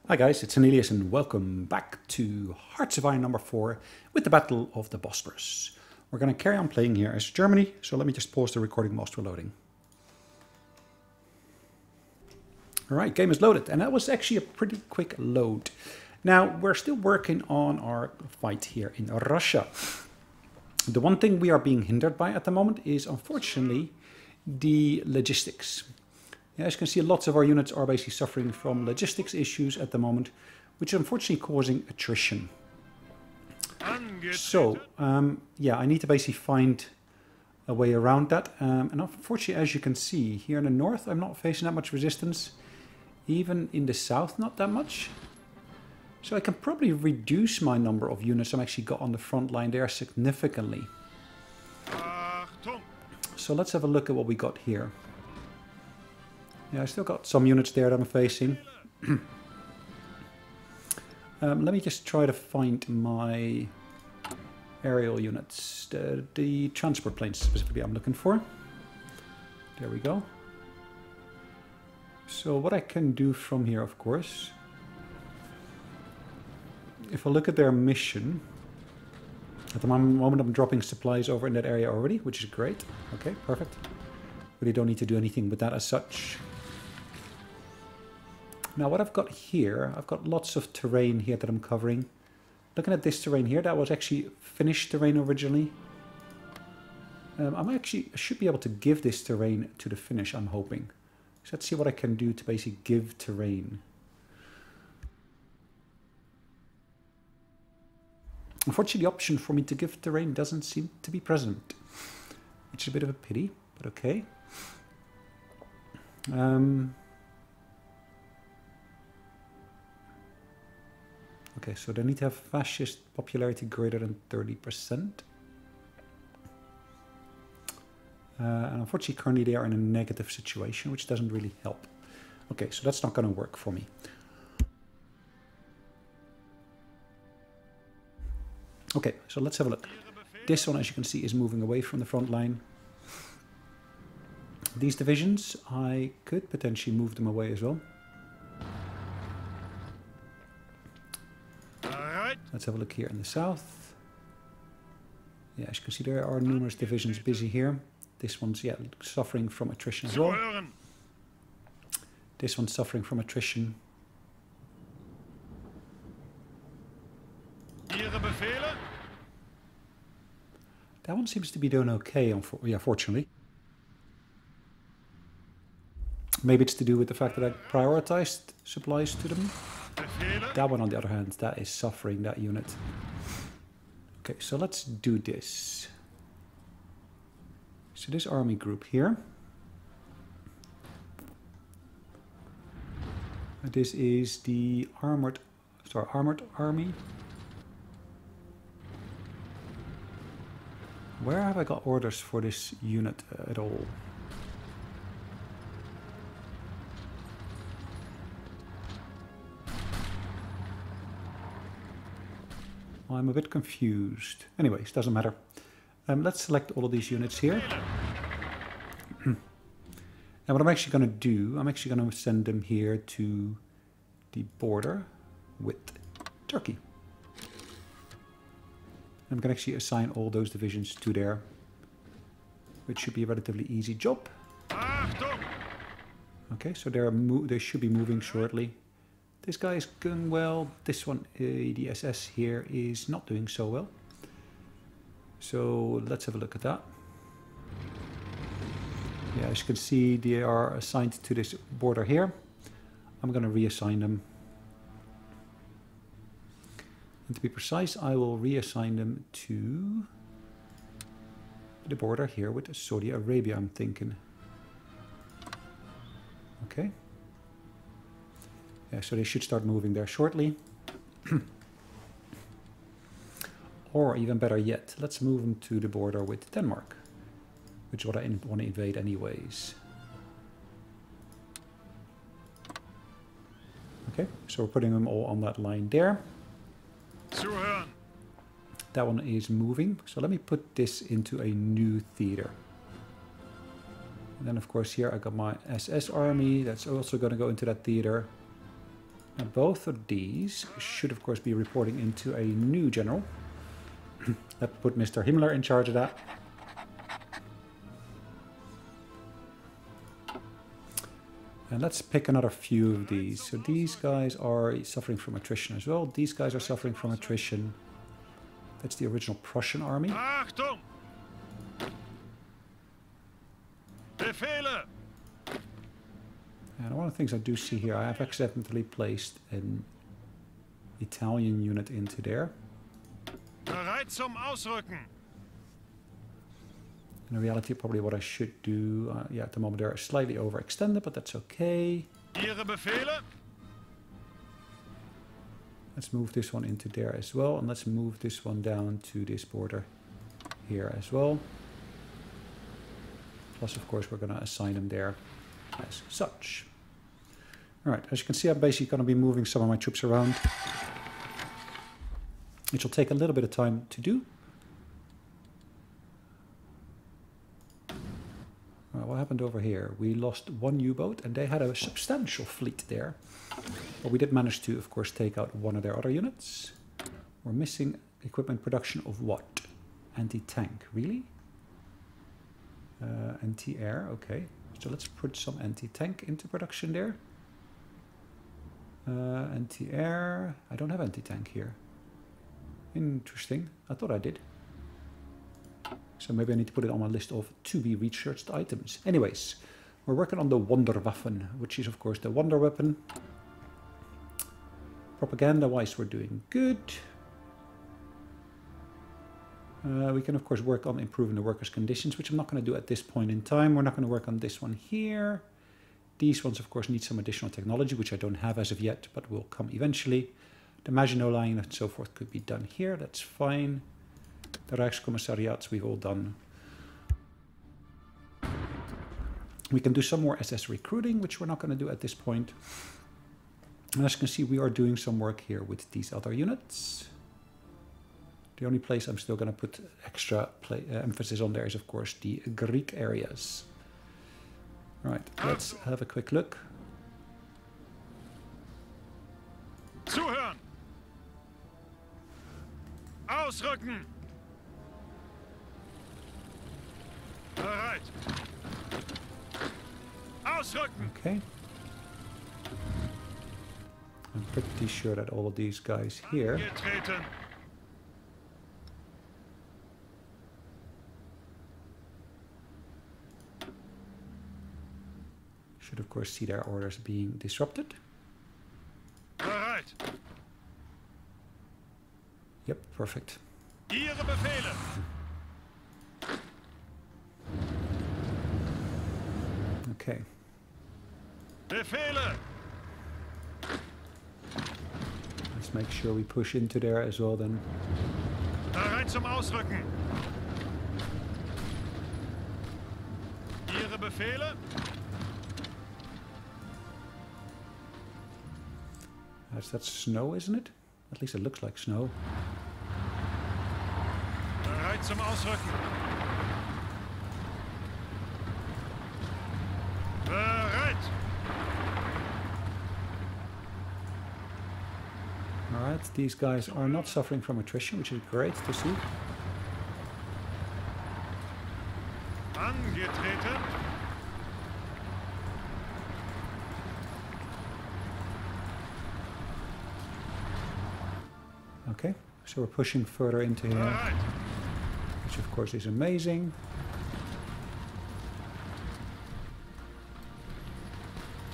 Hi guys, it's Sonelias and welcome back to Hearts of Iron number 4 with the Battle of the Bosporus. We're going to carry on playing here as Germany, so let me just pause the recording whilst we're loading. Alright, game is loaded, and that was actually a pretty quick load. Now, we're still working on our fight here in Russia. The one thing we are being hindered by at the moment is, unfortunately, the logistics. As you can see, lots of our units are basically suffering from logistics issues at the moment, which is unfortunately causing attrition. So, yeah, I need to basically find a way around that. And unfortunately, as you can see, here in the north, I'm not facing that much resistance. Even in the south, not that much. So I can probably reduce my number of units I'm actually got on the front line there significantly. So let's have a look at what we got here. Yeah, I still got some units there that I'm facing. Let me just try to find my aerial units. The transport planes specifically I'm looking for. There we go. So what I can do from here, of course, if I look at their mission, at the moment I'm dropping supplies over in that area already, which is great. Okay, perfect. Really don't need to do anything with that as such. Now what I've got here, I've got lots of terrain here that I'm covering. Looking at this terrain here, that was actually finished terrain originally. I should be able to give this terrain to the Finnish, I'm hoping. So let's see what I can do to basically give terrain. Unfortunately, the option for me to give terrain doesn't seem to be present, which is a bit of a pity, but okay. Okay, so they need to have fascist popularity greater than 30%. And unfortunately, currently they are in a negative situation, which doesn't really help. Okay, so that's not going to work for me. Okay, so let's have a look. This one, as you can see, is moving away from the front line. These divisions, I could potentially move them away as well. Let's have a look here in the south. Yeah, as you can see, there are numerous divisions busy here. This one's, yeah, suffering from attrition as well. This one's suffering from attrition. That one seems to be doing okay, yeah, fortunately. Maybe it's to do with the fact that I prioritized supplies to them. That one, on the other hand, that is suffering, that unit. Okay, so let's do this. So this army group here. This is the armored army. Where have I got orders for this unit at all? I'm a bit confused. Anyways, doesn't matter. Let's select all of these units here. And what I'm actually going to do, I'm actually going to send them here to the border with Turkey. I'm going to actually assign all those divisions to there, which should be a relatively easy job. Okay, so they should be moving shortly. This guy is going well. This one, the SS here, is not doing so well. So let's have a look at that. Yeah, as you can see, they are assigned to this border here. I'm going to reassign them. And to be precise, I will reassign them to the border here with Saudi Arabia, I'm thinking. Okay. Yeah, so they should start moving there shortly. Or even better yet, let's move them to the border with Denmark, which is what I want to invade anyways. Okay, so we're putting them all on that line there. That one is moving, so let me put this into a new theater. And then of course here I got my SS army, that's also going to go into that theater. Now both of these should of course be reporting into a new general. That put Mr. Himmler in charge of that. And let's pick another few of these. So these guys are suffering from attrition as well. These guys are suffering from attrition. That's the original Prussian army. Achtung! Befehle! And one of the things I do see here, I have accidentally placed an Italian unit into there. Bereit zum Ausrücken! In reality, probably what I should do, yeah, at the moment they're slightly overextended, but that's okay. Ihre Befehle? Let's move this one into there as well, and let's move this one down to this border here as well. Plus, of course, we're going to assign them there as such. All right, as you can see, I'm basically going to be moving some of my troops around, which will take a little bit of time to do. What happened over here? We lost one U-boat, and they had a substantial fleet there. But we did manage to, of course, take out one of their other units. We're missing equipment production of what? Anti-tank, really? Anti-air, okay. So let's put some anti-tank into production there. Anti-air, I don't have anti-tank here. Interesting, I thought I did. So maybe I need to put it on my list of to be researched items. Anyways, we're working on the Wonderwaffen, which is of course the wonder weapon. Propaganda-wise, we're doing good. We can of course work on improving the workers' conditions, which I'm not going to do at this point in time. We're not going to work on this one here. These ones of course need some additional technology, which I don't have as of yet, but will come eventually. The Maginot Line and so forth could be done here, that's fine. The Rijkscommissariats we've all done. We can do some more SS recruiting, which we're not going to do at this point. And as you can see, we are doing some work here with these other units. The only place I'm still going to put extra emphasis on there is, of course, the Greek areas. All right, let's have a quick look. Zuhören! Ausrücken! Bereit! Ausrücken! Okay. I'm pretty sure that all of these guys here Getreten! should of course see their orders being disrupted. Bereit! Yep, perfect. Ihre Befehle! Okay. Befehle! Let's make sure we push into there as well then. Bereit zum Ausrücken! Ihre Befehle? That's snow, isn't it? At least it looks like snow. Bereit zum Ausrücken! Bereit! Alright, these guys are not suffering from attrition, which is great to see. Angetreten! Okay, so we're pushing further into here, Bereit! which of course is amazing.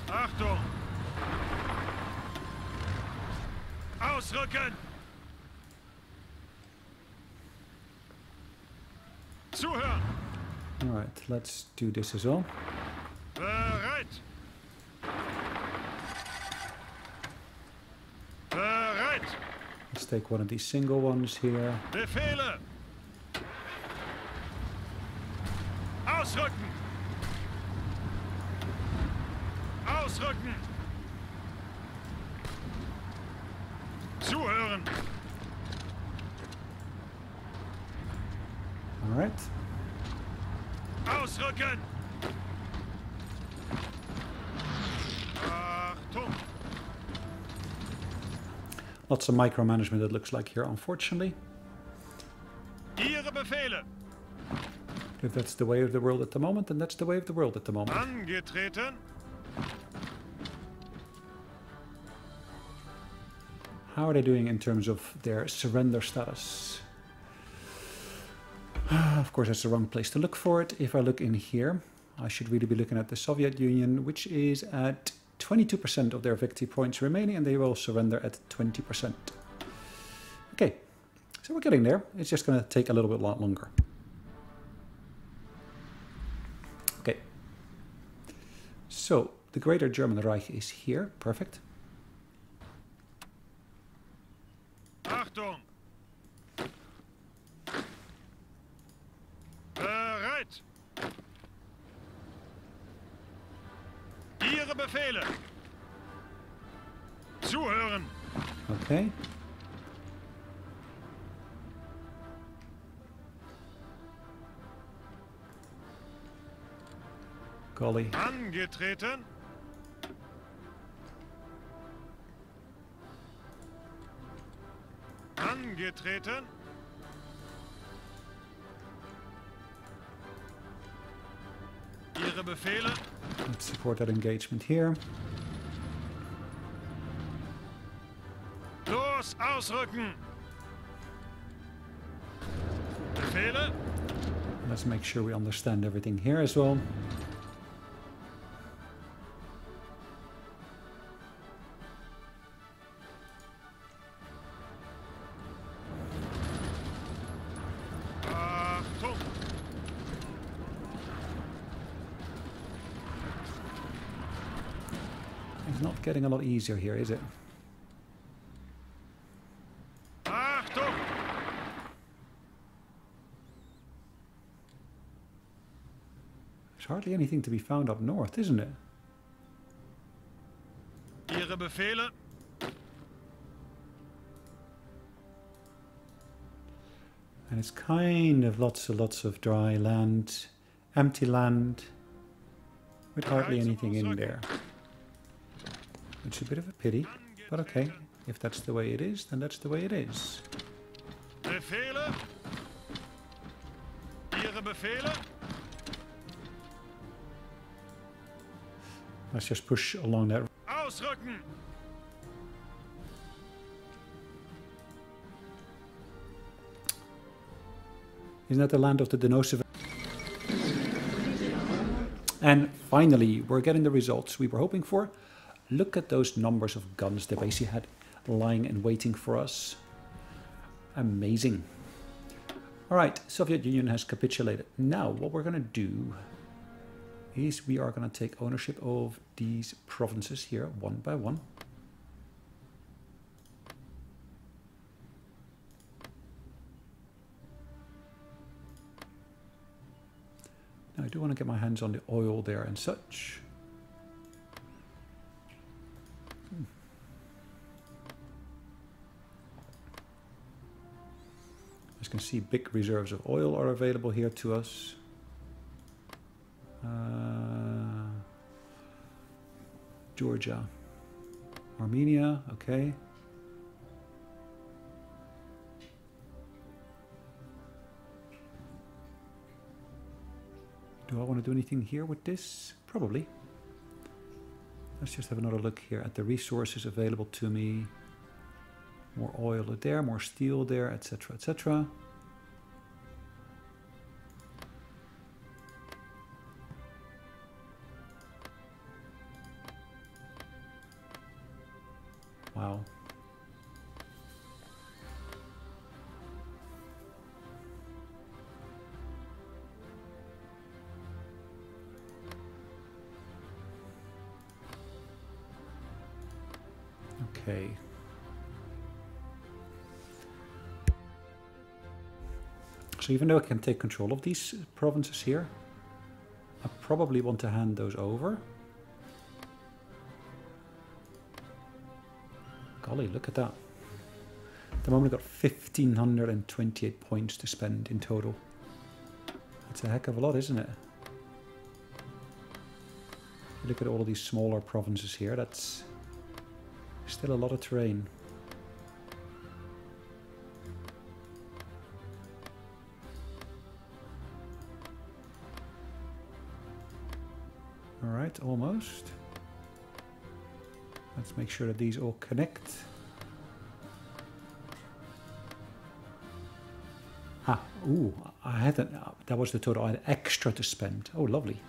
Achtung! Ausrücken! Zuhören! Alright, let's do this as well. Bereit! Bereit! Let's take one of these single ones here. Befehle! Ausrücken! Ausrücken! Zuhören! Alright. Ausrücken! Achtung! Lots of micromanagement it looks like here, unfortunately. Ihre Befehle. If that's the way of the world at the moment, then that's the way of the world at the moment. Angetreten. How are they doing in terms of their surrender status? Of course, that's the wrong place to look for it. If I look in here, I should really be looking at the Soviet Union, which is at 22% of their victory points remaining, and they will surrender at 20%. Okay, so we're getting there. It's just going to take a little bit longer. Okay, so the Greater German Reich is here. Perfect. Achtung. Bereit. Ihre Befehle. Zuhören. Okay. Golly. Angetreten. Angetreten. Ihre Befehle. Let's support that engagement here. Los, ausrücken. Befehle. Let's make sure we understand everything here as well. Achtung. It's not getting a lot easier here, is it? Achtung. There's hardly anything to be found up north, isn't it? Ihre Befehle. And it's kind of lots of dry land, empty land, with hardly anything in there. It's a bit of a pity, but okay. If that's the way it is, then that's the way it is. Befehle. Ihre Befehle. Let's just push along that. Ausrücken. Isn't that the land of the Denosov? And finally, we're getting the results we were hoping for. Look at those numbers of guns they basically had lying and waiting for us. Amazing. All right, Soviet Union has capitulated. Now, what we're going to do is we are going to take ownership of these provinces here, one by one. Now, I do want to get my hands on the oil there and such. As you can see, big reserves of oil are available here to us. Georgia, Armenia, okay. Do I want to do anything here with this? Probably. Let's just have another look here at the resources available to me. More oil there, more steel there, etc., etc. Wow. Okay. So even though I can take control of these provinces here, I probably want to hand those over. Golly, look at that. At the moment I've got 1,528 points to spend in total. That's a heck of a lot, isn't it? Look at all of these smaller provinces here, that's still a lot of terrain. Alright, almost. Let's make sure that these all connect. Ah, ooh, I had that was the total. I had extra to spend. Oh, lovely.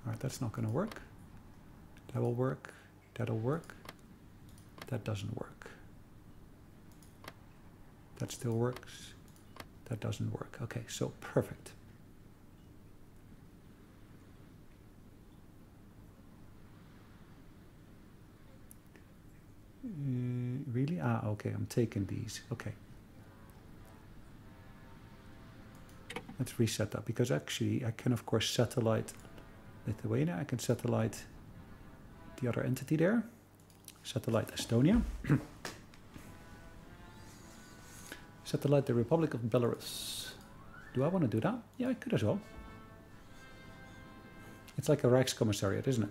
Alright, that's not going to work. That will work. That'll work. That doesn't work. That still works. That doesn't work. Okay, so perfect. Really? Ah, okay, I'm taking these. Okay. Let's reset that, because actually I can, of course, satellite Lithuania. I can satellite the other entity there. Satellite Estonia. Satellite the Republic of Belarus. Do I want to do that? Yeah, I could as well. It's like a Rijkscommissariat, isn't it?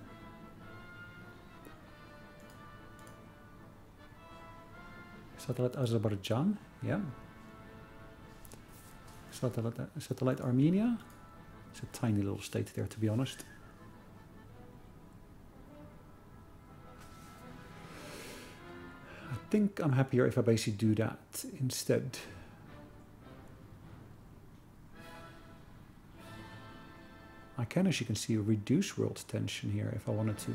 Satellite Azerbaijan, yeah. Satellite Armenia. It's a tiny little state there, to be honest. I think I'm happier if I basically do that instead. I can, as you can see, reduce world tension here if I wanted to.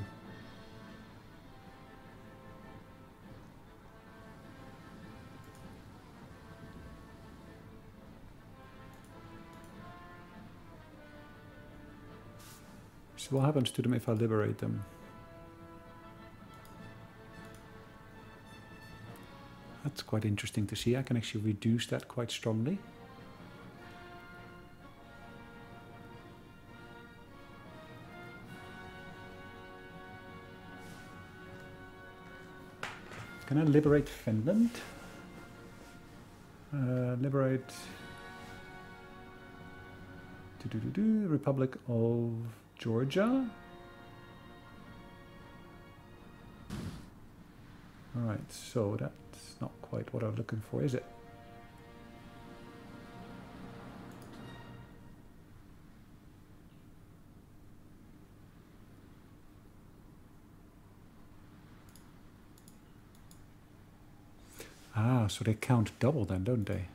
So what happens to them if I liberate them? That's quite interesting to see. I can actually reduce that quite strongly. Can I liberate Finland? Liberate Republic of Georgia. Alright, so that's not quite what I'm looking for, is it? Ah, so they count double then, don't they?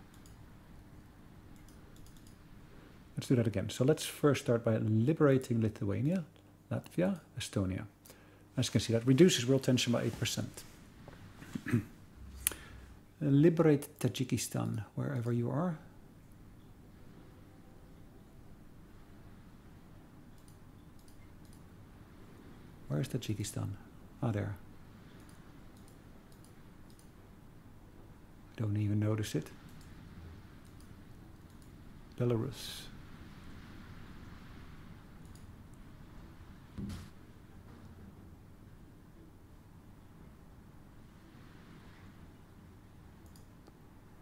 Let's do that again. So let's first start by liberating Lithuania, Latvia, Estonia. As you can see, that reduces world tension by 8%. Liberate Tajikistan, wherever you are. Where is Tajikistan? Ah, there. I don't even notice it. Belarus.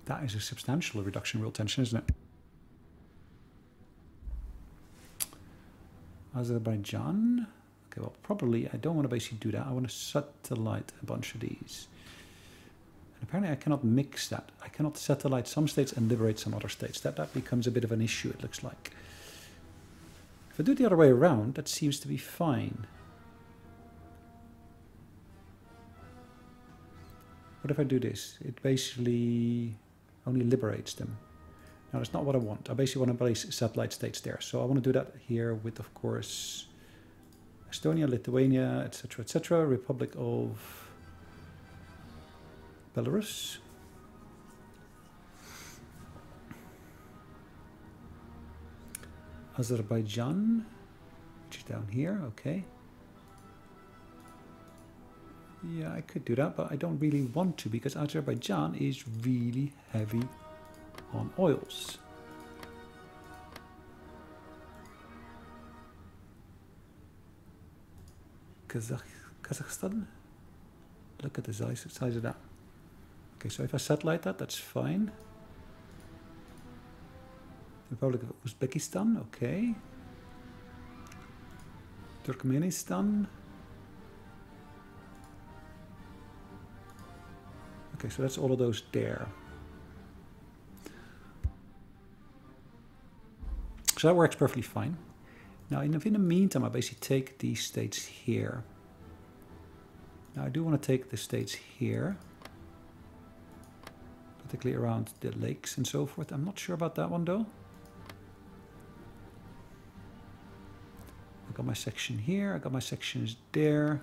That is a substantial reduction in world tension, isn't it? Azerbaijan. Okay, well, probably I don't want to basically do that. I want to satellite a bunch of these. And apparently I cannot mix that. I cannot satellite some states and liberate some other states. That becomes a bit of an issue, it looks like. If I do it the other way around, that seems to be fine. What if I do this? It basically only liberates them. Now, that's not what I want. I basically want to place satellite states there. So I want to do that here with, of course, Estonia, Lithuania, etc., etc., Republic of Belarus. Azerbaijan, which is down here, okay. Yeah, I could do that, but I don't really want to because Azerbaijan is really heavy on oils. Kazakhstan? Look at the size of that. Okay, so if I satellite that, that's fine. The Republic of Uzbekistan, okay. Turkmenistan. Okay, so that's all of those there. So that works perfectly fine. Now, in the meantime, I basically take these states here. Now, I do want to take the states here, particularly around the lakes and so forth. I'm not sure about that one, though. I got my section here. I got my sections there.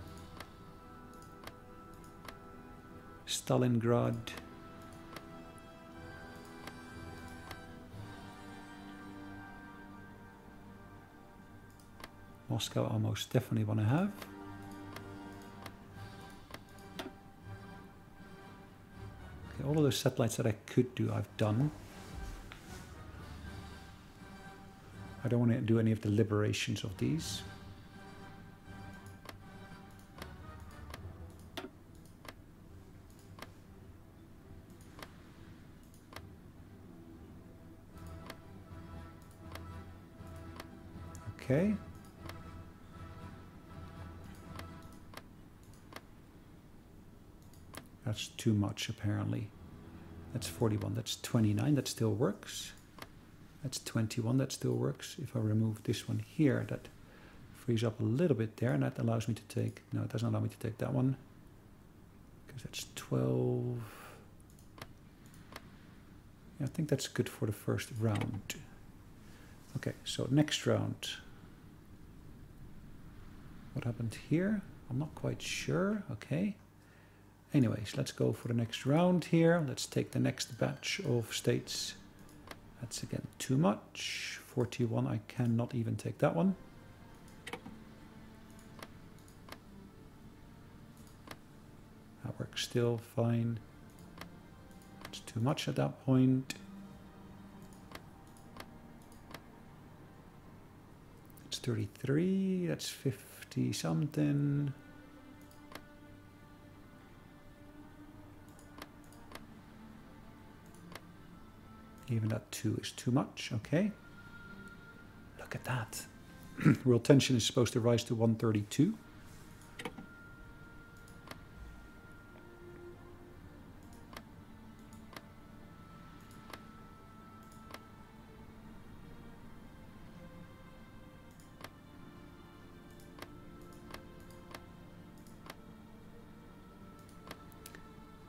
Stalingrad. Moscow I most definitely want to have. Okay, all of those satellites that I could do, I've done. I don't want to do any of the liberations of these. Okay. That's too much, apparently. That's 41, that's 29, that still works. That's 21, that still works. If I remove this one here, that frees up a little bit there, and that allows me to take, no, it doesn't allow me to take that one, because that's 12. Yeah, I think that's good for the first round. Okay, so next round. What happened here? I'm not quite sure. Okay. Anyways, let's go for the next round here. Let's take the next batch of states. That's again too much. 41, I cannot even take that one. That works still fine. It's too much at that point. It's 33, that's 50 something. Even that 2 is too much, okay. Look at that. World tension is supposed to rise to 132.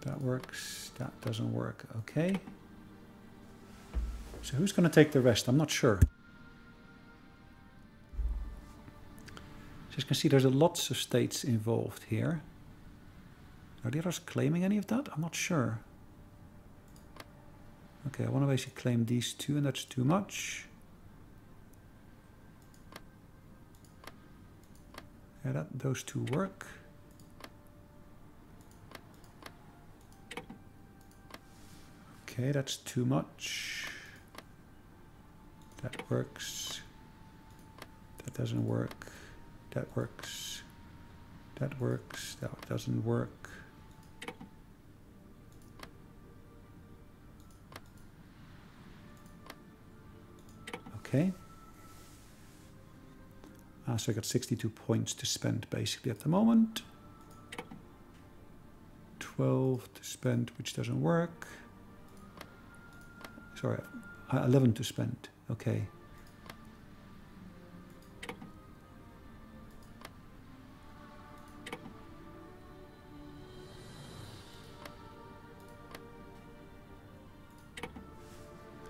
That works, that doesn't work, okay. So who's going to take the rest? I'm not sure. So as you can see, there's lots of states involved here. Are the others claiming any of that? I'm not sure. Okay, I want to basically claim these two, and that's too much. Yeah, those two work. Okay, that's too much. That works. That doesn't work. That works. That works. That doesn't work. Okay. So I got 62 points to spend basically at the moment. 12 to spend, which doesn't work. Sorry, 11 to spend. Okay.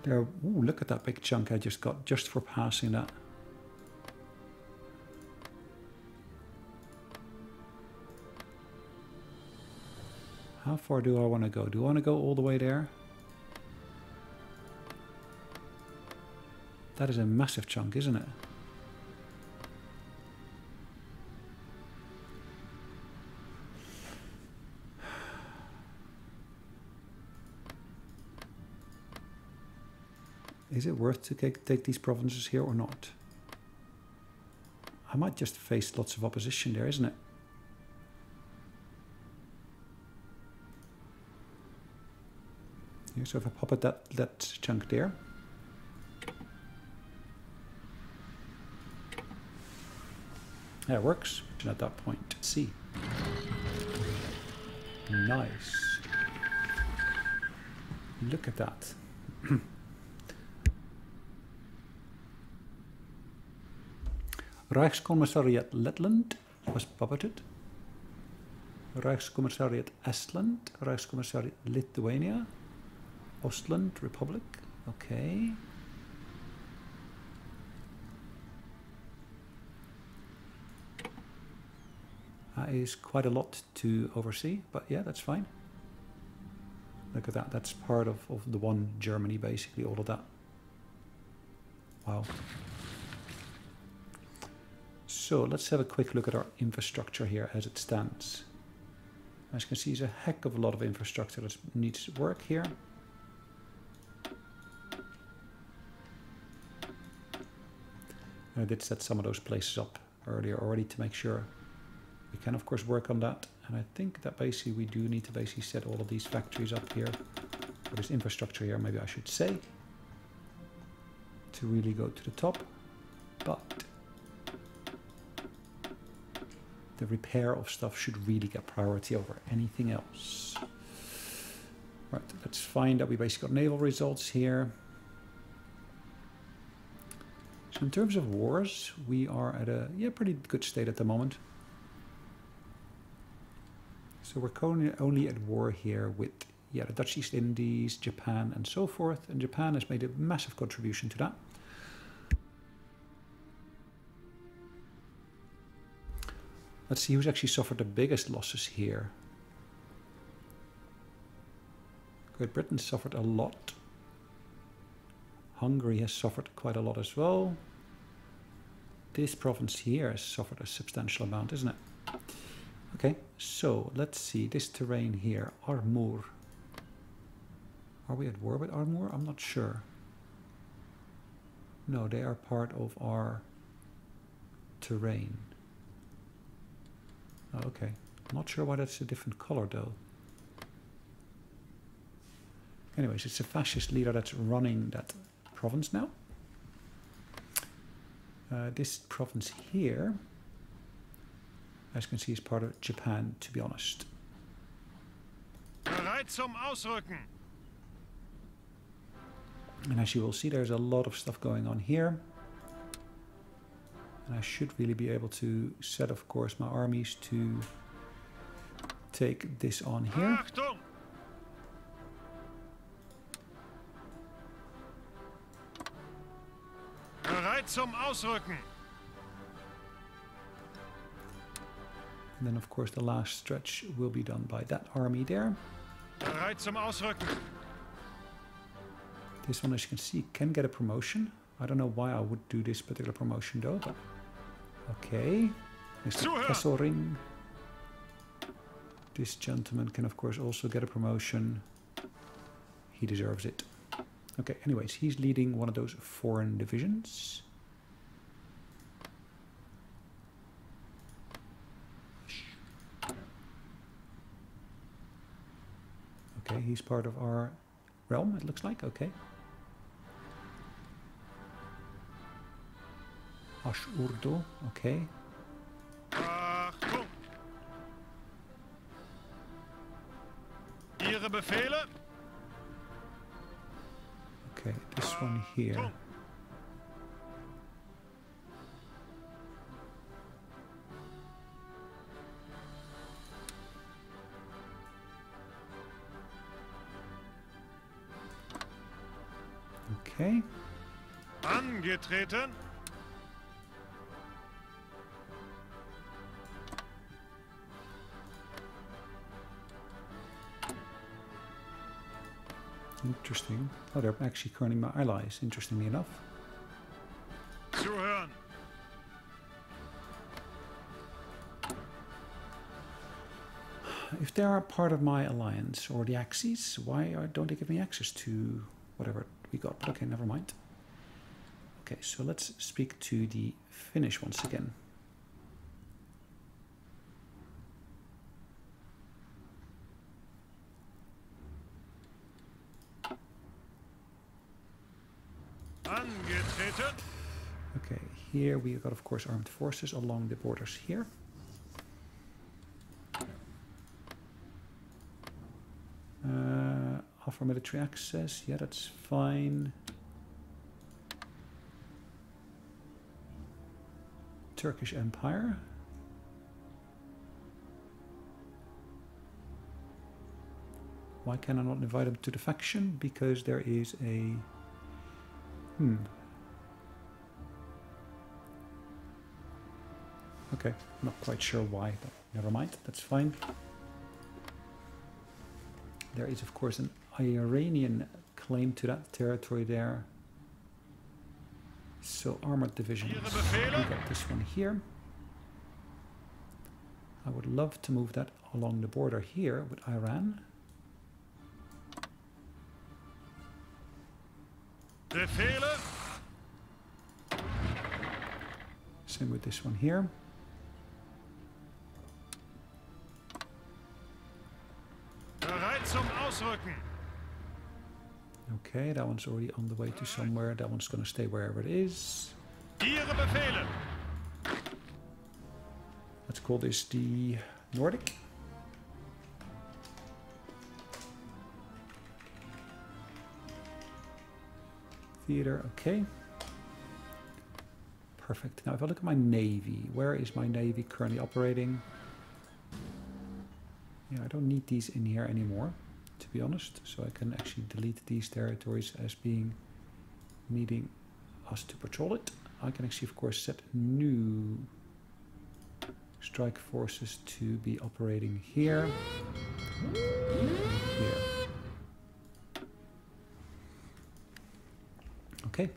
There. Ooh, look at that big chunk I just got just for passing that. How far do I want to go? Do I want to go all the way there? That is a massive chunk, isn't it? Is it worth to take these provinces here or not? I might just face lots of opposition there, isn't it? Yeah, so if I pop at that chunk there. Yeah, it works at that point. C. Nice. Look at that. Rijkscommissariat Letland was puppeted. Rijkscommissariat Estland, Rijkscommissariat Lithuania, Ostland Republic. Okay. That is quite a lot to oversee, but yeah, that's fine. Look at that. That's part of the one Germany, basically, all of that. Wow. So let's have a quick look at our infrastructure here as it stands. As you can see, there's a heck of a lot of infrastructure that needs work here. I did set some of those places up earlier already to make sure we can, of course, work on that. And I think that basically we do need to basically set all of these factories up here, or this infrastructure here, maybe I should say, to really go to the top. But the repair of stuff should really get priority over anything else. Right, let's find that we basically got naval results here. So in terms of wars, we are at a pretty good state at the moment. So we're currently only at war here with the Dutch East Indies, Japan and so forth. And Japan has made a massive contribution to that. Let's see who's actually suffered the biggest losses here. Great Britain suffered a lot. Hungary has suffered quite a lot as well. This province here has suffered a substantial amount, isn't it? Okay, so let's see this terrain here, Armor. Are we at war with Armor? I'm not sure. No, they are part of our terrain. Oh, okay, I'm not sure why that's a different color though. Anyways, it's a fascist leader that's running that province now. This province here, as you can see, is part of Japan, to be honest. Bereit zum Ausrücken. And as you will see, there's a lot of stuff going on here. And I should really be able to set, of course, my armies to take this on here. Achtung! Bereit zum Ausrücken. And then, of course, the last stretch will be done by that army there. Bereit zum Ausrücken. This one, as you can see, can get a promotion. I don't know why I would do this particular promotion, though, but okay. Mr. Kesselring. This gentleman can, of course, also get a promotion. He deserves it. Okay, anyways, he's leading one of those foreign divisions. Okay, he's part of our realm, it looks like. Okay. Ash-Urdu, okay. Achtung! Ihre Befehle? Okay, this one here. Okay. Angetreten. Interesting. Oh, they're actually currently my allies, interestingly enough. Zuhören. If they are part of my alliance or the Axis, why don't they give me access to whatever we got? But okay, never mind. Okay, so let's speak to the Finnish once again. Angetreten. Okay, here we got, of course, armed forces along the borders here. for military access. Yeah, that's fine. Turkish Empire. Why can I not invite them to the faction? Because there is a... Okay, not quite sure why, but never mind, that's fine. There is, of course, an Iranian claim to that territory there. So, armored divisions. We got this one here. I would love to move that along the border here with Iran. Befehle. Same with this one here. Bereit zum Ausrücken. Okay, that one's already on the way to somewhere. That one's going to stay wherever it is. Ihre Befehle. Let's call this the Nordic. Theater, okay. Perfect. Now if I look at my navy, where is my navy currently operating? Yeah, I don't need these in here anymore, to be honest. So I can actually delete these territories as being needing us to patrol it. I can actually, of course, set new strike forces to be operating here. Here. Okay.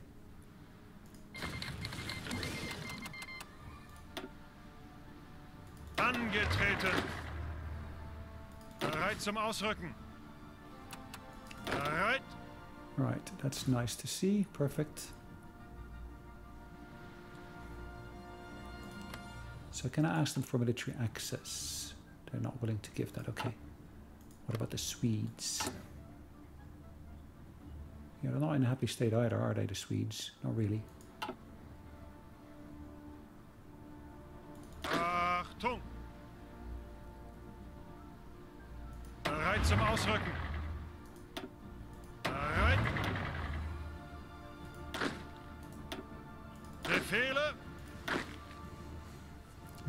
Angetreten. Bereit zum Ausrücken. Bereit. Right, that's nice to see. Perfect. So can I ask them for military access? They're not willing to give that. Okay. What about the Swedes? Yeah, they're not in a happy state either, are they, the Swedes? Not really. Achtung! Bereit zum Ausrücken. Bereit. Befehle.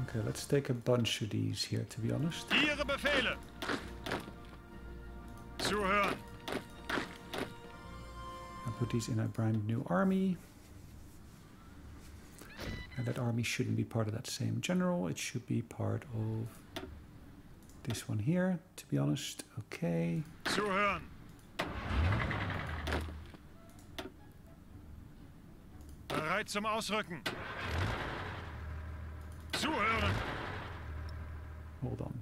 Okay, let's take a bunch of these here, to be honest. Ihre Befehle. Zuhören. Put these in a brand new army. And that army shouldn't be part of that same general. It should be part of this one here, to be honest. Okay. Zuhören. Bereit zum Ausrücken. Zuhören. Hold on.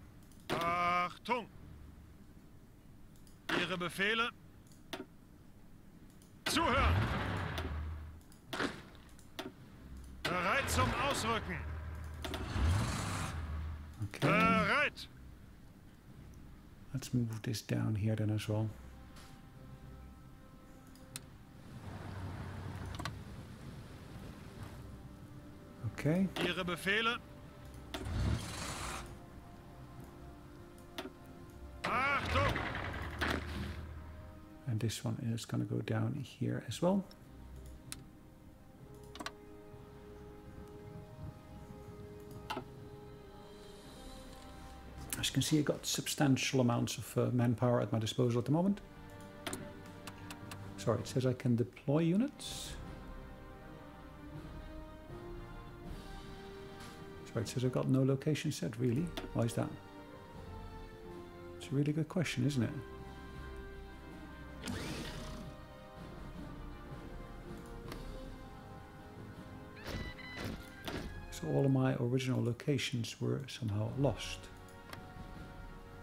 Achtung. Ihre Befehle. Zuhören! Bereit zum Ausrücken! Okay. Bereit! Let's move this down here then as well. Okay. Ihre Befehle! Achtung! And this one is going to go down here as well. As you can see, I got substantial amounts of manpower at my disposal at the moment. Sorry, it says I can deploy units. Sorry, it says I've got no location set, really. Why is that? It's a really good question, isn't it? So all of my original locations were somehow lost,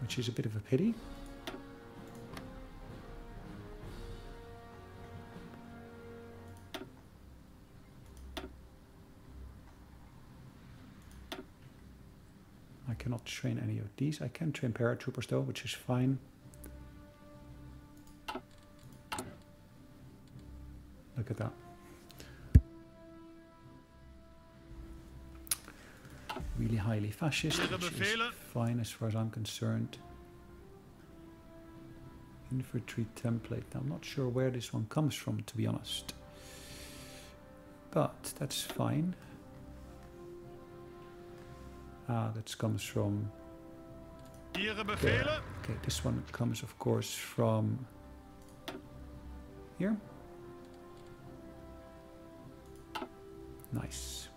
which is a bit of a pity. I cannot train any of these. I can train paratroopers though, which is fine. Look at that. Really highly fascist, which is fine as far as I'm concerned. infantry template. I'm not sure where this one comes from, to be honest. But that's fine. Ah, that comes from Ihre there. Befehle? Okay, this one comes, of course, from here. Nice.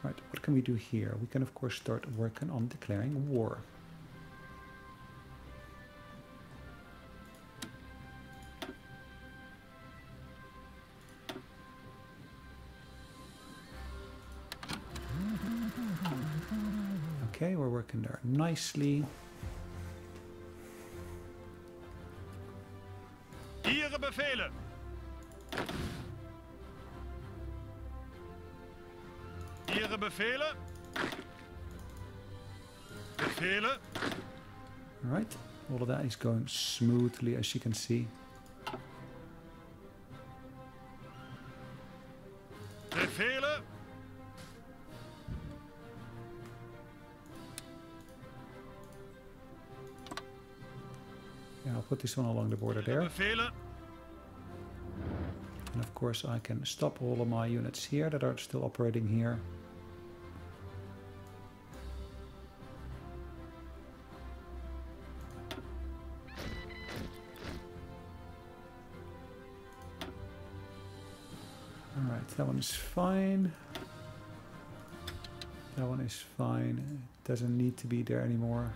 Right, what can we do here? We can, of course, start working on declaring war. Okay, we're working there nicely. Ihre Befehle! Ihre Befehle? Befehle? All right, all of that is going smoothly, as you can see. Befehle? Yeah, I'll put this one along the border there. Befehle? And of course I can stop all of my units here that are still operating here. Alright, that one is fine. That one is fine. It doesn't need to be there anymore.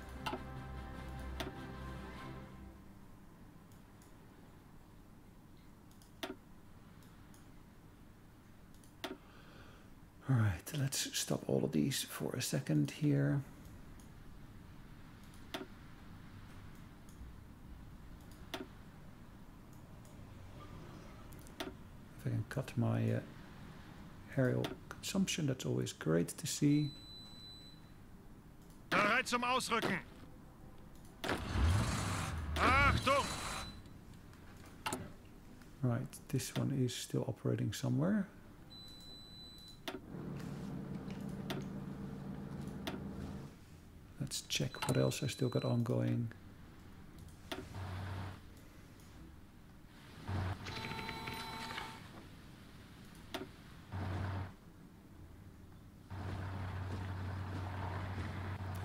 Alright, let's stop all of these for a second here. If I can cut my aerial consumption, that's always great to see. Bereit zum Ausrücken! Achtung! Right, this one is still operating somewhere. Let's check what else I still got ongoing.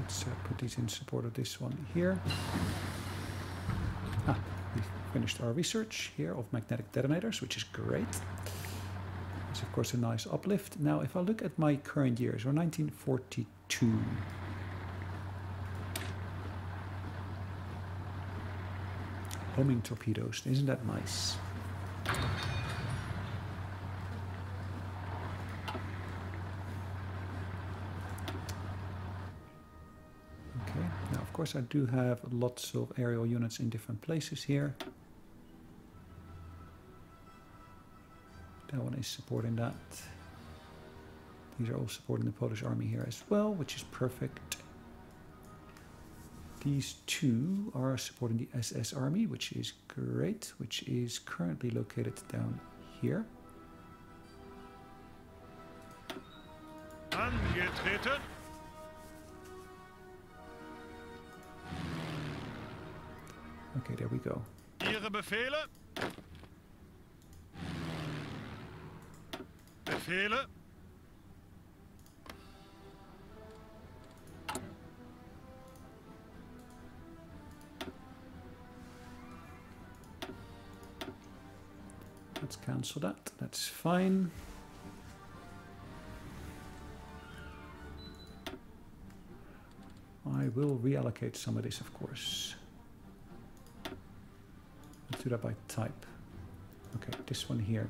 Let's put these in support of this one here. Ah, we finished our research here of magnetic detonators, which is great. It's of course a nice uplift. Now if I look at my current years, we're 1942. Homing torpedoes, isn't that nice? Okay, now of course I do have lots of aerial units in different places here. That one is supporting that. These are all supporting the Polish army here as well, which is perfect. These two are supporting the SS army, which is great, which is currently located down here. Angetreten! Okay, there we go. Ihre Befehle? Befehle? Let's cancel that. That's fine. I will reallocate some of this, of course. Let's do that by type. Okay, this one here.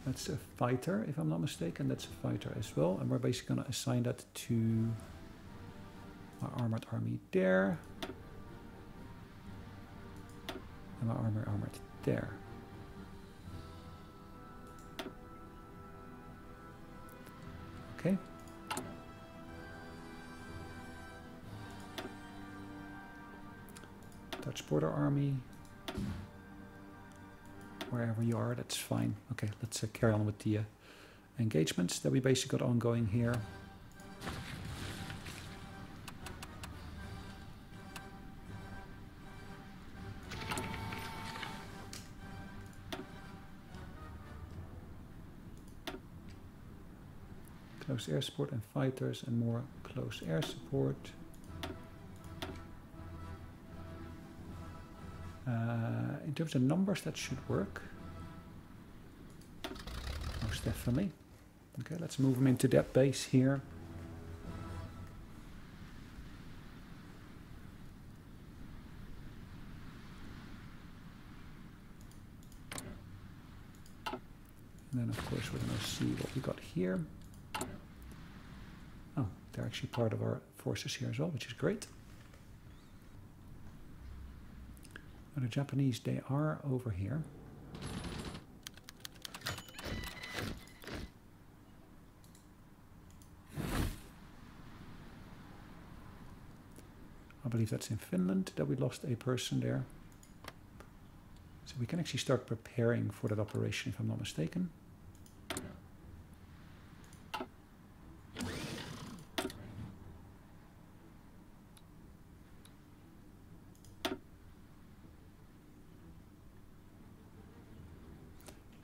That's a fighter, if I'm not mistaken. That's a fighter as well. And we're basically going to assign that to my armored army there. And my armored there. Okay. Dutch border army. Wherever you are, that's fine. Okay, let's carry on with the engagements that we basically got ongoing here. Close air support and fighters and more close air support. In terms of numbers, that should work. Most definitely. Okay, let's move them into that base here. And then, of course, we're going to see what we got here. Oh, they're actually part of our forces here as well, which is great. Now, the Japanese, they are over here. I believe that's in Finland that we lost a person there. So we can actually start preparing for that operation if I'm not mistaken.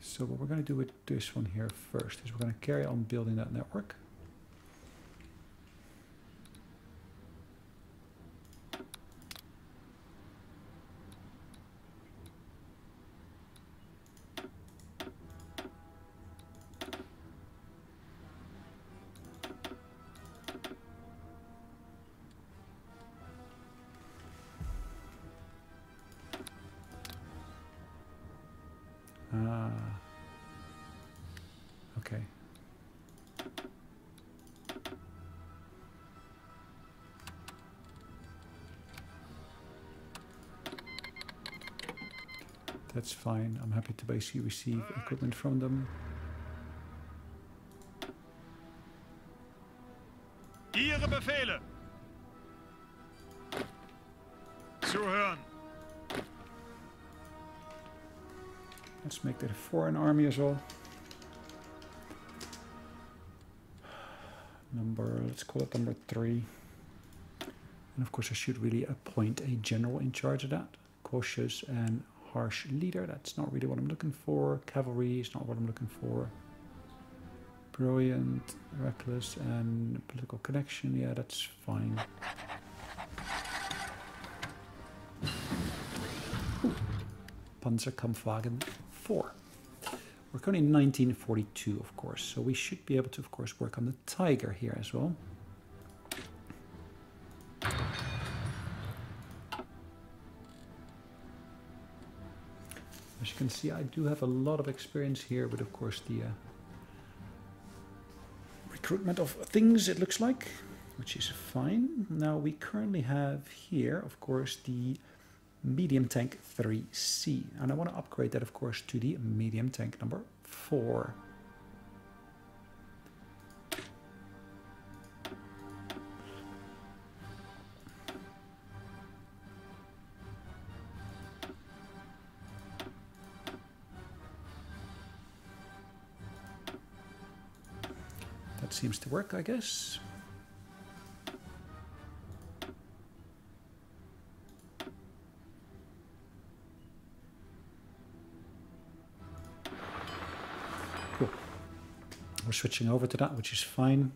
So what we're going to do with this one here first is we're going to carry on building that network. Okay. That's fine. I'm happy to basically receive equipment from them. Ihre Befehle. Zuhören. Let's make that a foreign army as well. Let's call it number 3. And of course I should really appoint a general in charge of that. Cautious and harsh leader, that's not really what I'm looking for. Cavalry is not what I'm looking for. Brilliant, reckless, and political connection, yeah, that's fine. Ooh. Panzerkampfwagen 4. We're currently in 1942, of course, so we should be able to, of course, work on the Tiger here as well. As you can see, I do have a lot of experience here with, of course, the recruitment of things, it looks like, which is fine. Now, we currently have here, of course, the medium tank 3C, and I want to upgrade that, of course, to the medium tank number 4. That seems to work, I guess. We're switching over to that, which is fine.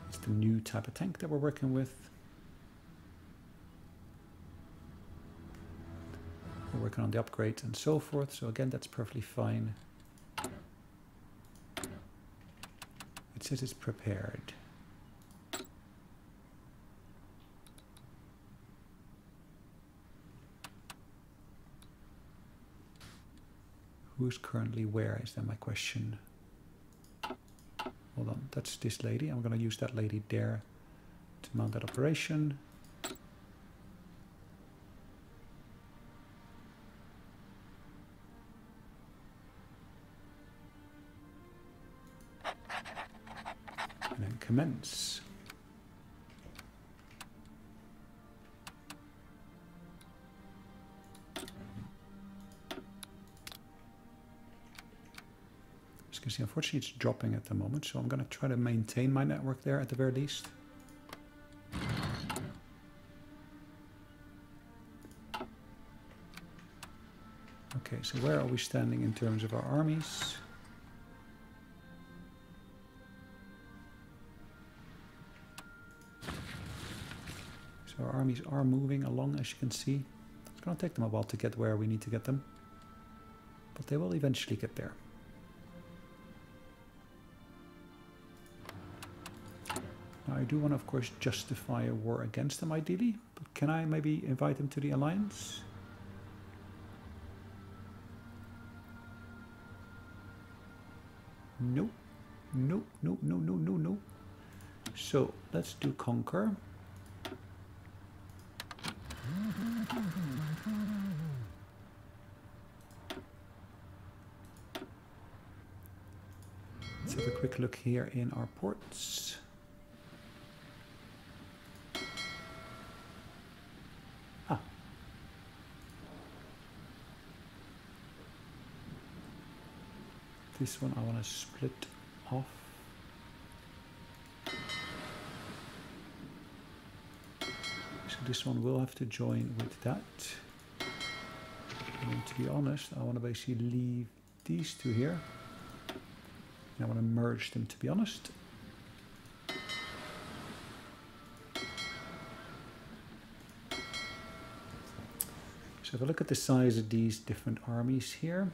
It's the new type of tank that we're working with. We're working on the upgrade and so forth, so again, that's perfectly fine. It says it's prepared. Who's currently where, is that my question? Hold on, that's this lady. I'm going to use that lady there to mount that operation. And then commence. As you can see, unfortunately it's dropping at the moment, so I'm going to try to maintain my network there at the very least. Okay, so where are we standing in terms of our armies? armies are moving along, as you can see. It's going to take them a while to get where we need to get them. But they will eventually get there. Now, I do want to, of course, justify a war against them, ideally. But can I maybe invite them to the alliance? Nope. Nope, nope, no, no, no, no. So, let's do conquer. Let's have a quick look here in our ports. Ah. This one I want to split off. So this one will have to join with that. And to be honest, I want to basically leave these two here. And I want to merge them, to be honest. So if I look at the size of these different armies here.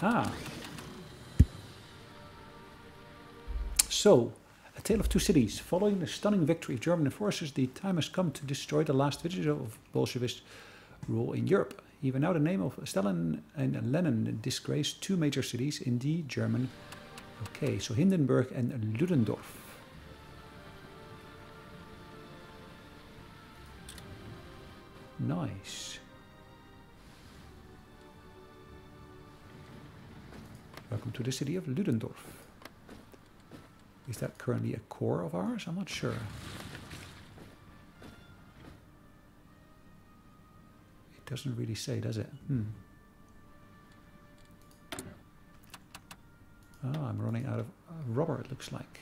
Ah. So, A Tale of Two Cities. Following the stunning victory of German forces, the time has come to destroy the last vestige of Bolshevist rule in Europe. Even now the name of Stalin and Lenin disgraced two major cities in the German... Okay, so Hindenburg and Ludendorff. Nice. Welcome to the city of Ludendorff. Is that currently a core of ours? I'm not sure. It doesn't really say, does it? Oh, I'm running out of rubber, it looks like.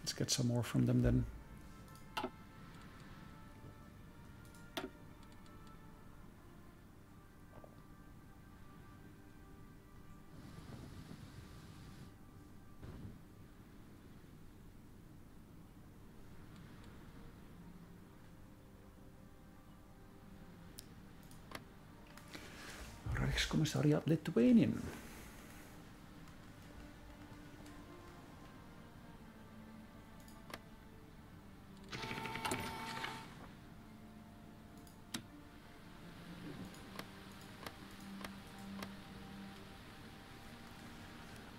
Let's get some more from them then. Rijkscommissariat Lithuanian.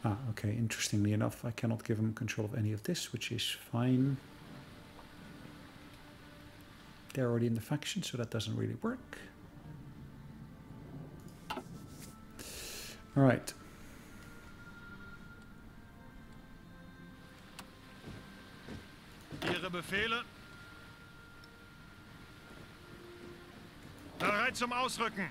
Ah, okay, interestingly enough, I cannot give him control of any of this, which is fine. They're already in the faction, so that doesn't really work. All right. Ihre Befehle. Bereit zum Ausrücken.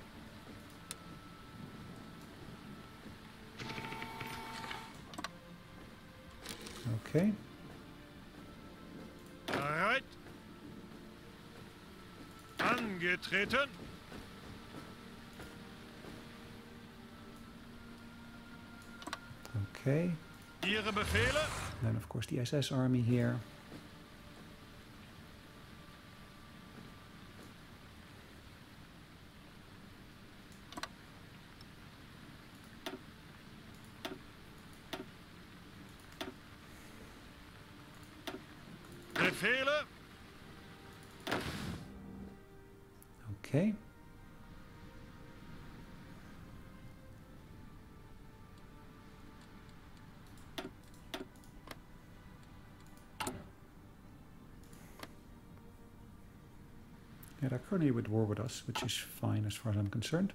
Okay. Bereit. Angetreten. Okay. Ihre Befehle. Then of course the SS army here. Befehle. Okay. Yeah, they're currently at war with us, which is fine as far as I'm concerned.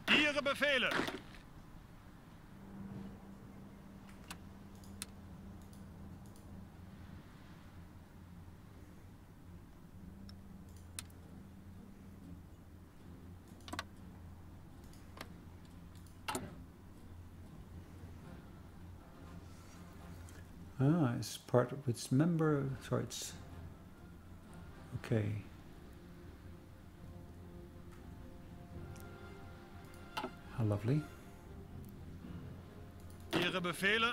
Ihre Befehle. Ah, it's part of its member. Sorry, it's okay. How lovely. Ihre Befehle.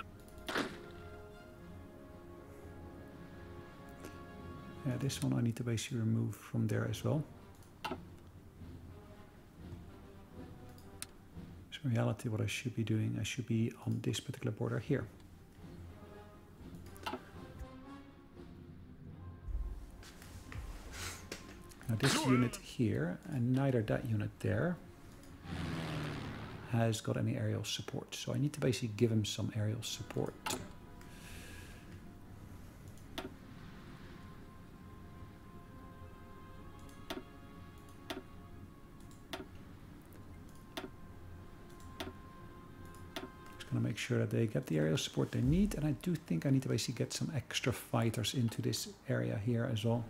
Yeah, this one I need to basically remove from there as well. So in reality, what I should be doing, I should be on this particular border here. Now this unit here, and neither that unit there, has got any aerial support. So I need to basically give him some aerial support. Just gonna make sure that they get the aerial support they need, and I do think I need to basically get some extra fighters into this area here as well.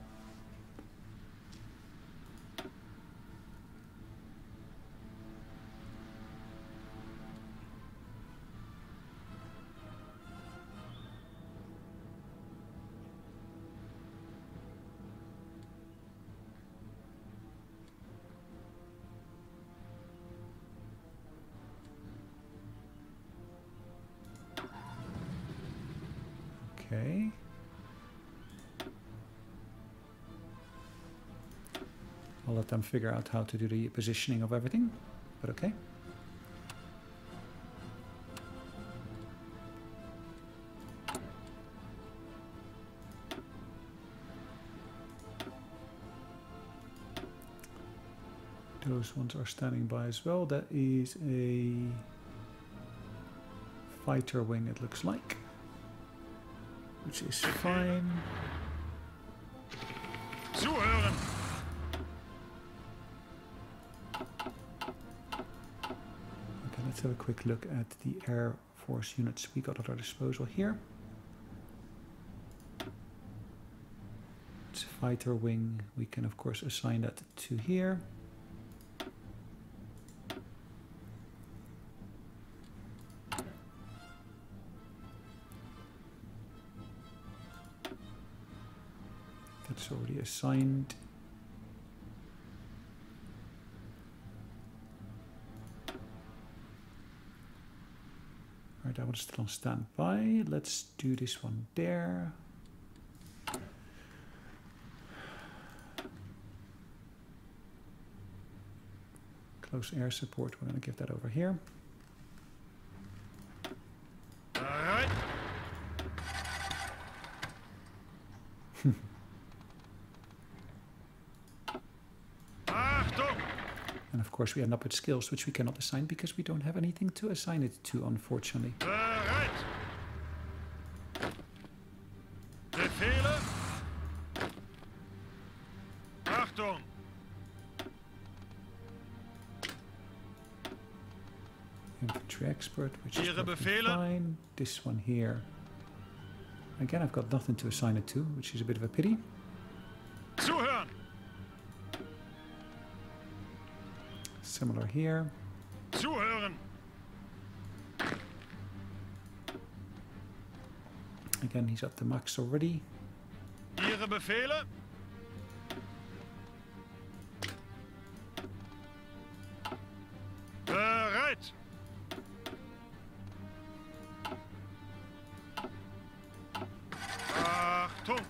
Okay. I'll let them figure out how to do the positioning of everything, but okay. Those ones are standing by as well. That is a fighter wing, it looks like. Which is fine. Zuhören. Okay, let's have a quick look at the Air Force units we got at our disposal here. It's a fighter wing. We can of course assign that to here. That's already assigned. Alright, that one's still on standby. Let's do this one there. Close air support, we're going to give that over here. All right. Achtung! And of course we end up with skills which we cannot assign because we don't have anything to assign it to, unfortunately. Bereit! Befehle! Achtung! Infantry expert, which is Ihre perfectly Befehle? fine. This one here. Again, I've got nothing to assign it to, which is a bit of a pity. Zuhören! Similar here. Zuhören! Again, he's at the max already. Ihre Befehle? Bereit! Achtung!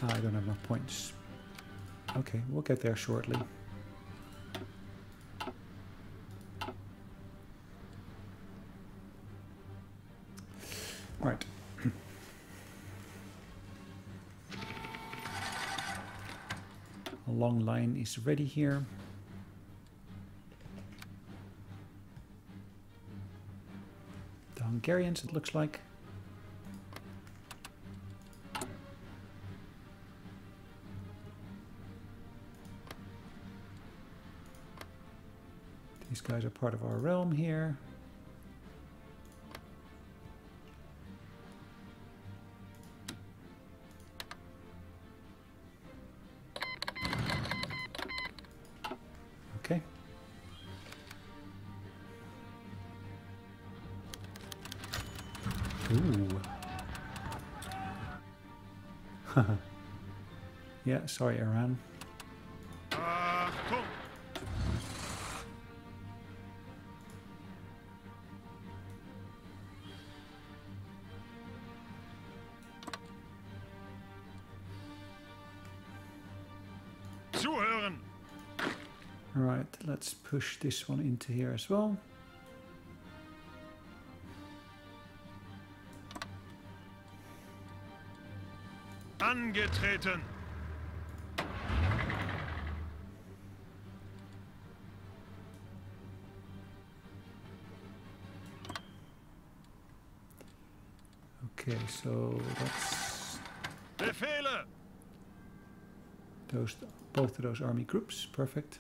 I don't have enough points. Okay, we'll get there shortly. Right. A long line is ready here. The Hungarians, it looks like. These guys are part of our realm here. Okay. Ooh. Yeah, sorry, Iran. Achtung! Zuhören! Alright, let's push this one into here as well. Angetreten! Okay, so that's Befehle! those, both of those army groups. Perfect.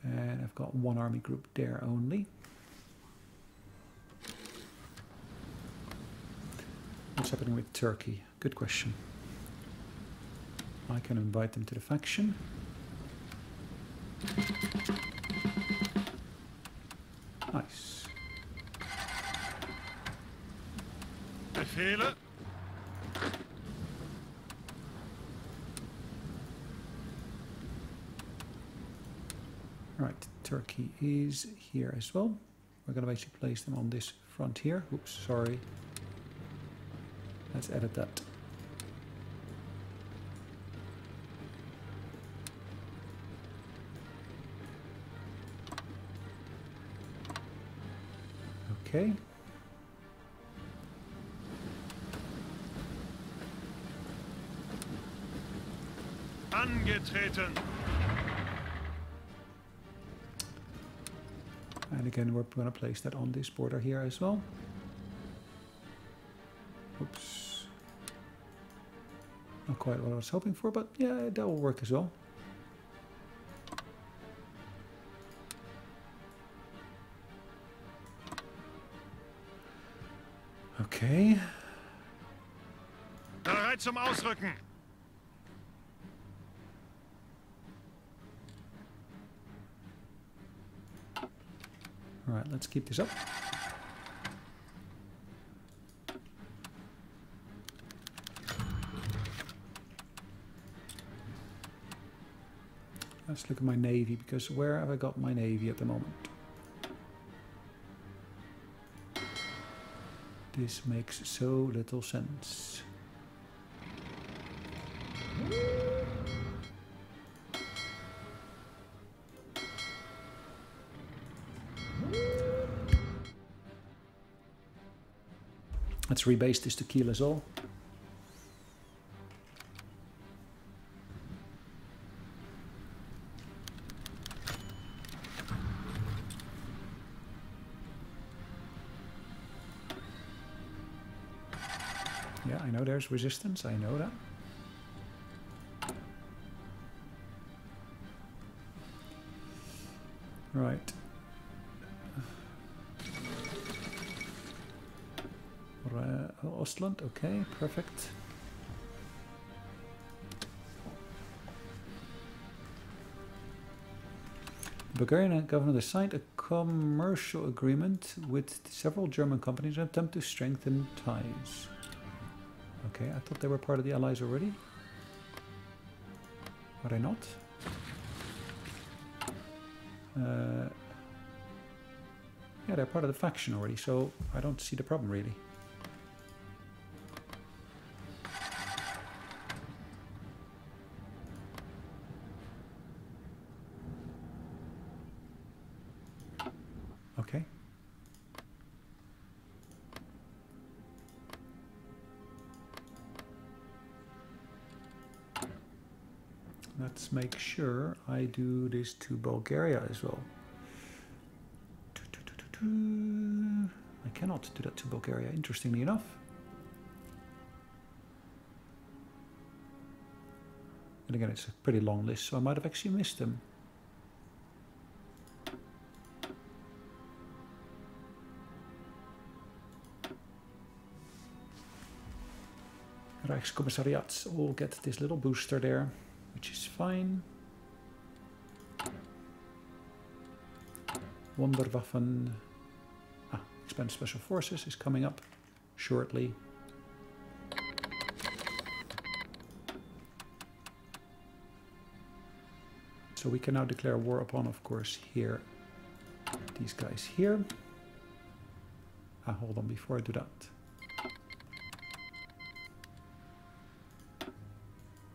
And I've got one army group there only. What's happening with Turkey? Good question. I can invite them to the faction. Nice. Befehle! Right, Turkey is here as well. We're going to basically place them on this front here. Oops, sorry. Let's edit that. Okay. Angetreten! And again, we're going to place that on this border here as well. Oops. Not quite what I was hoping for, but yeah, that will work as well. Okay. Bereit zum Ausrücken! All right, let's keep this up. Let's look at my navy, because where have I got my navy at the moment? This makes so little sense. Let's rebase this to Kiel as well. Yeah, I know there's resistance, I know that. Right. Ostland, okay, perfect. The Bulgarian government has signed a commercial agreement with several German companies in an attempt to strengthen ties. Okay, I thought they were part of the Allies already. Are they not? Yeah, they're part of the faction already, so I don't see the problem really. Okay. Let's make sure I do this to Bulgaria as well. I cannot do that to Bulgaria, interestingly enough. And again, it's a pretty long list, so I might have actually missed them. Rijkskommissariats all get this little booster there, which is fine. Wonderwaffen. Expand Special Forces is coming up. shortly. So we can now declare war upon, of course, here. These guys here. Hold on, before I do that.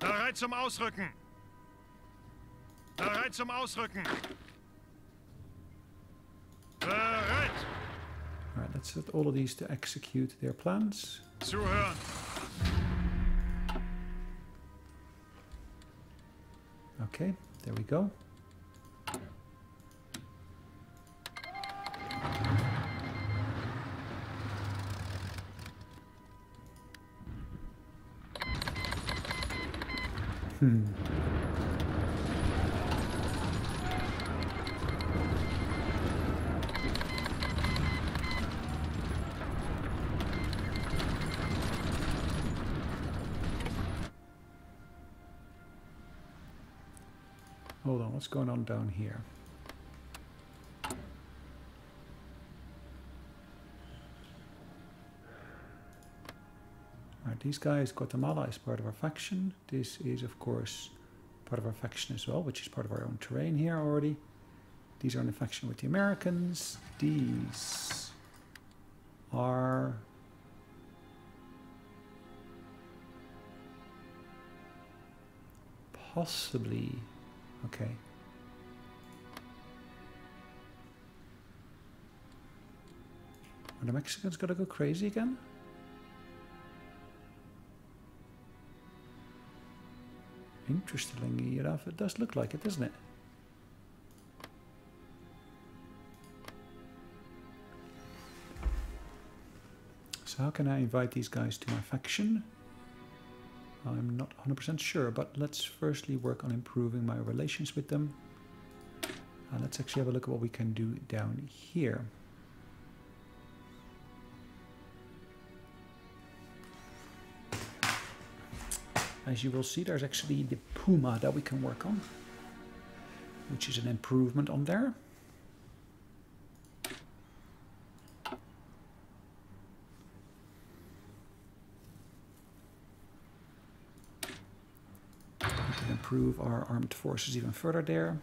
Bereit zum Ausrücken. Bereit zum Ausrücken. Bereit. Alright, let's set all of these to execute their plans. Zuhören. Okay, there we go. Hold on, what's going on down here? Alright, these guys, Guatemala is part of our faction. This is, of course, part of our faction as well, which is part of our own terrain here already. These are in a faction with the Americans. These are... possibly... okay. Are the Mexicans gonna go crazy again? Interestingly enough, it does look like it, doesn't it? So how can I invite these guys to my faction? I'm not 100% sure, but let's firstly work on improving my relations with them. Let's actually have a look at what we can do down here. As you will see, there's actually the Puma that we can work on, which is an improvement on there. We can improve our armed forces even further there.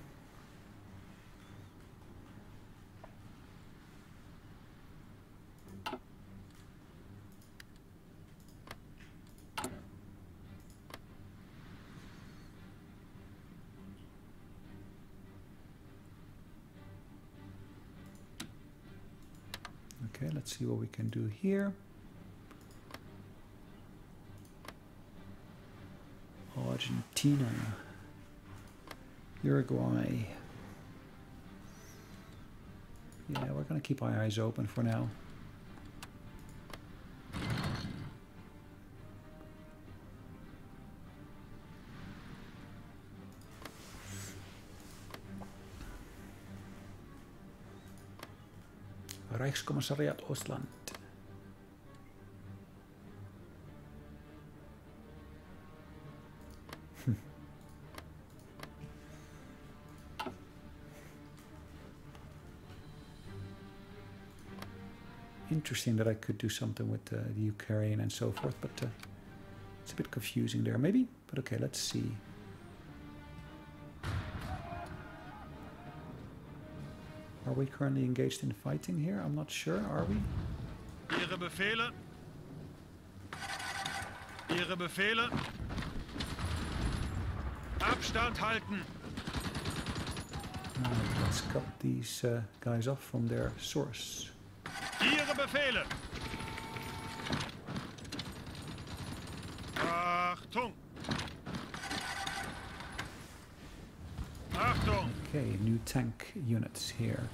Okay, let's see what we can do here. Argentina, Uruguay. Yeah, we're going to keep our eyes open for now. Rijkskommissariat Oostland. Interesting that I could do something with the Ukraine and so forth, but it's a bit confusing there maybe. But okay, let's see. Are we currently engaged in fighting here? I'm not sure. Are we? Ihre Befehle. Ihre Befehle. Abstand halten. Let's cut these guys off from their source. Ihre Befehle. Achtung. Achtung. Okay, new tank units here.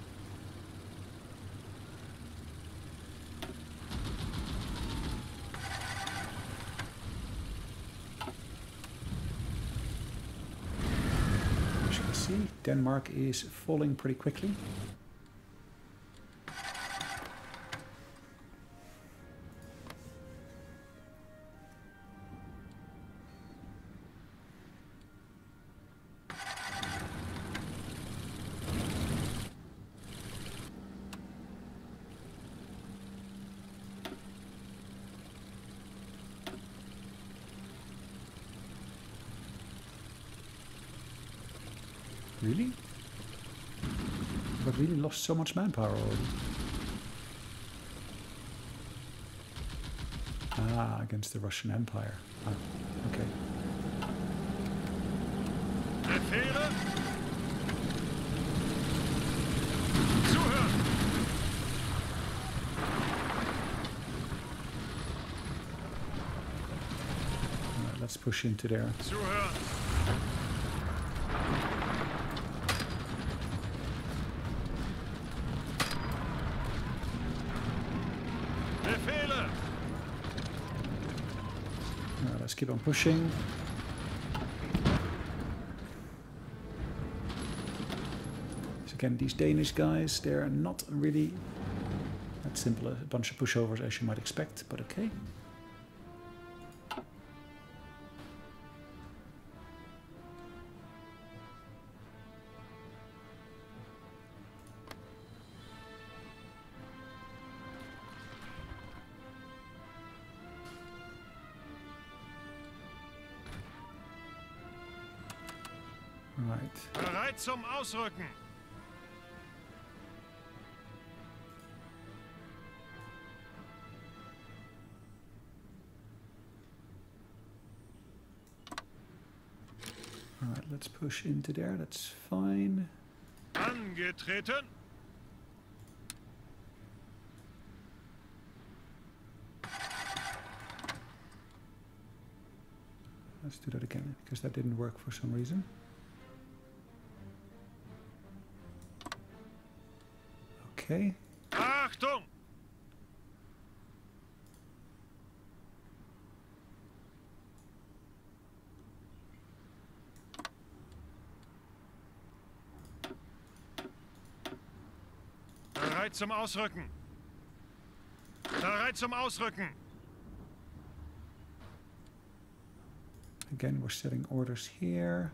As you can see, Denmark is falling pretty quickly. Really? But really lost so much manpower already. Ah, against the Russian Empire. Ah, okay. Befehle. Zuhören. Alright, let's push into there. Zuhören. Befehle. Alright, let's keep on pushing. So again, these Danish guys, they're not really that simple a bunch of pushovers as you might expect, but okay. Right. Bereit zum Ausrücken. Alright, let's push into there, that's fine. Angetreten. Let's do that again, because that didn't work for some reason. Okay. Achtung! Bereit zum Ausrücken. Bereit zum Ausrücken. Again, we're setting orders here.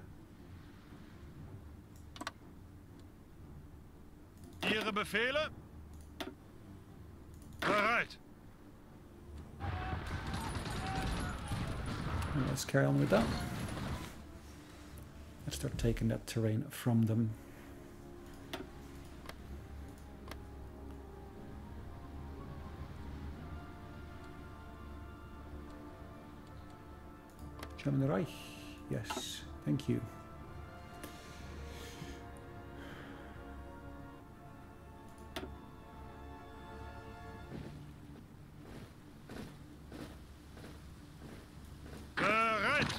Ihre Befehle? Bereit. And let's carry on with that. Let's start taking that terrain from them. German Reich. Yes, thank you. Bereit.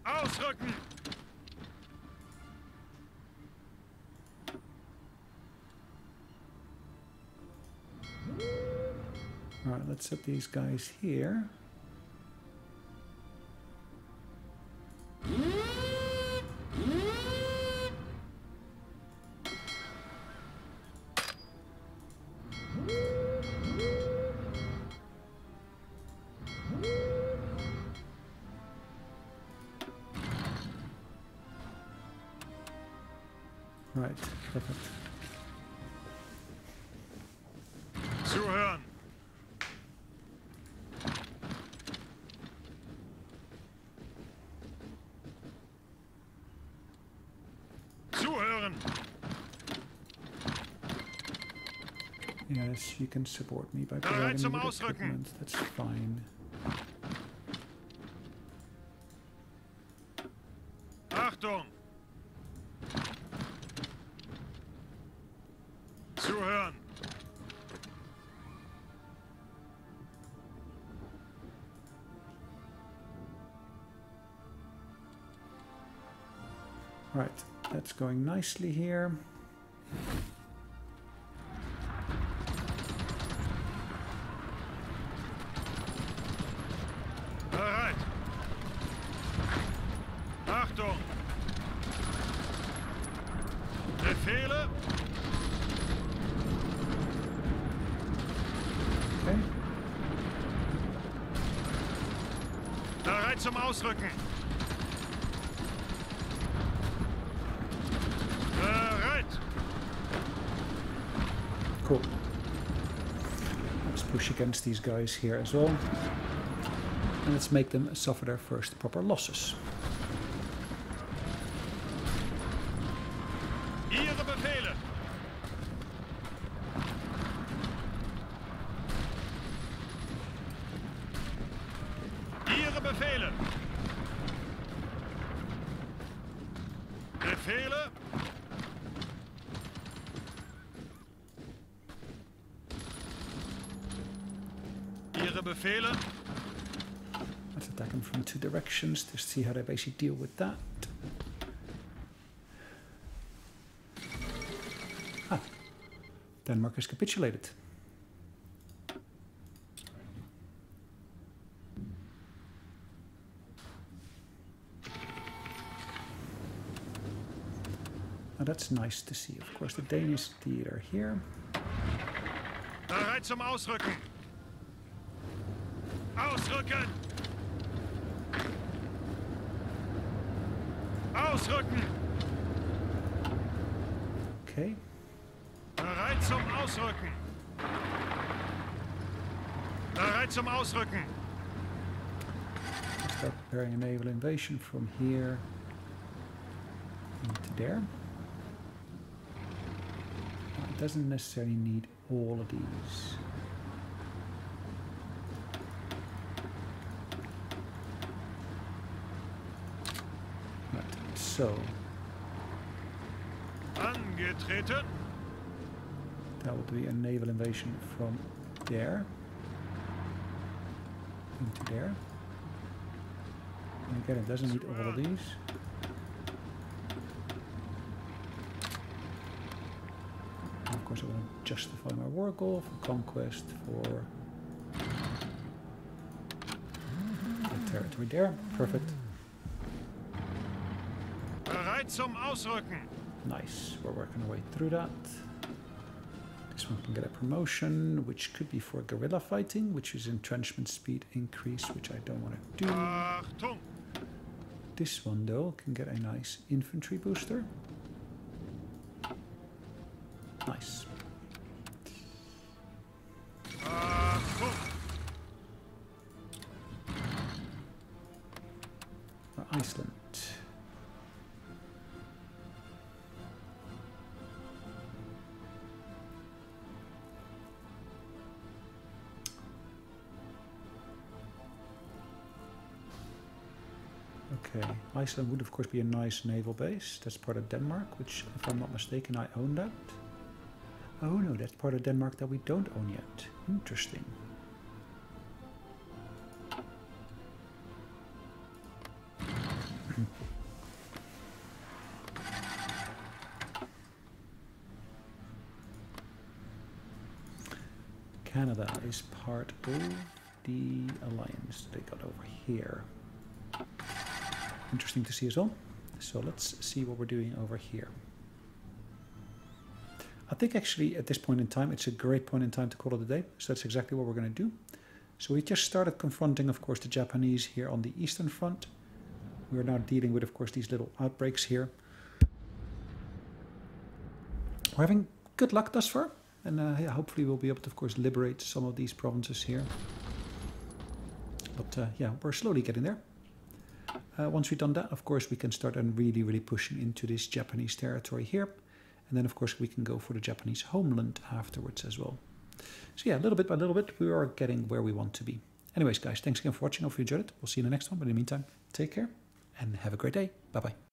Ausrücken. Alright, let's set these guys here. Right, perfect. Zuhören. Zuhören. Yes, you can support me by Bereit providing zum me with Ausrücken. equipment. That's fine. Achtung. Zuhören. Right, that's going nicely here. Bereit. Achtung. Befehle. Okay. Bereit zum Ausrücken. Bereit. Cool. Let's push against these guys here as well. And let's make them suffer their first proper losses. Ihre Befehle. Ihre Befehle. Befehle. Ihre Befehle. Let's attack them from 2 directions to see how they basically deal with that. Ah, Denmark has capitulated. Now that's nice to see. Of course, the Danish theater here. Bereit zum Ausrücken. Ausrücken. Ausrücken. Okay. Bereit zum Ausrücken. Bereit zum Ausrücken. Start preparing a naval invasion from here into there. It doesn't necessarily need all of these. Right, so Angetreten. that will be a naval invasion from there into there. And again, it doesn't need all of these. And of course, I want to justify my war goal for conquest for the territory there. Perfect. Bereit zum Ausrücken. Nice. We're working our way through that. This one can get a promotion, which could be for guerrilla fighting, which is entrenchment speed increase, which I don't want to do. Achtung. This one, though, can get a nice infantry booster. Nice. Achtung. For Iceland. Okay, Iceland would of course be a nice naval base. That's part of Denmark, which, if I'm not mistaken, I own that. Oh no, that's part of Denmark that we don't own yet. Interesting. Canada is part of the alliance they got over here. Interesting to see as well. So let's see what we're doing over here. I think actually at this point in time, it's a great point in time to call it a day. So that's exactly what we're going to do. So we just started confronting, of course, the Japanese here on the Eastern Front. We're now dealing with, of course, these little outbreaks here. We're having good luck thus far. And yeah, hopefully we'll be able to, of course, liberate some of these provinces here. But yeah, we're slowly getting there. Once we've done that, of course, we can start and really pushing into this Japanese territory here. And then, of course, we can go for the Japanese homeland afterwards as well. So yeah, little bit by little bit, we are getting where we want to be. Anyways, guys, thanks again for watching. Hope you enjoyed it. We'll see you in the next one. But in the meantime, take care and have a great day. Bye-bye.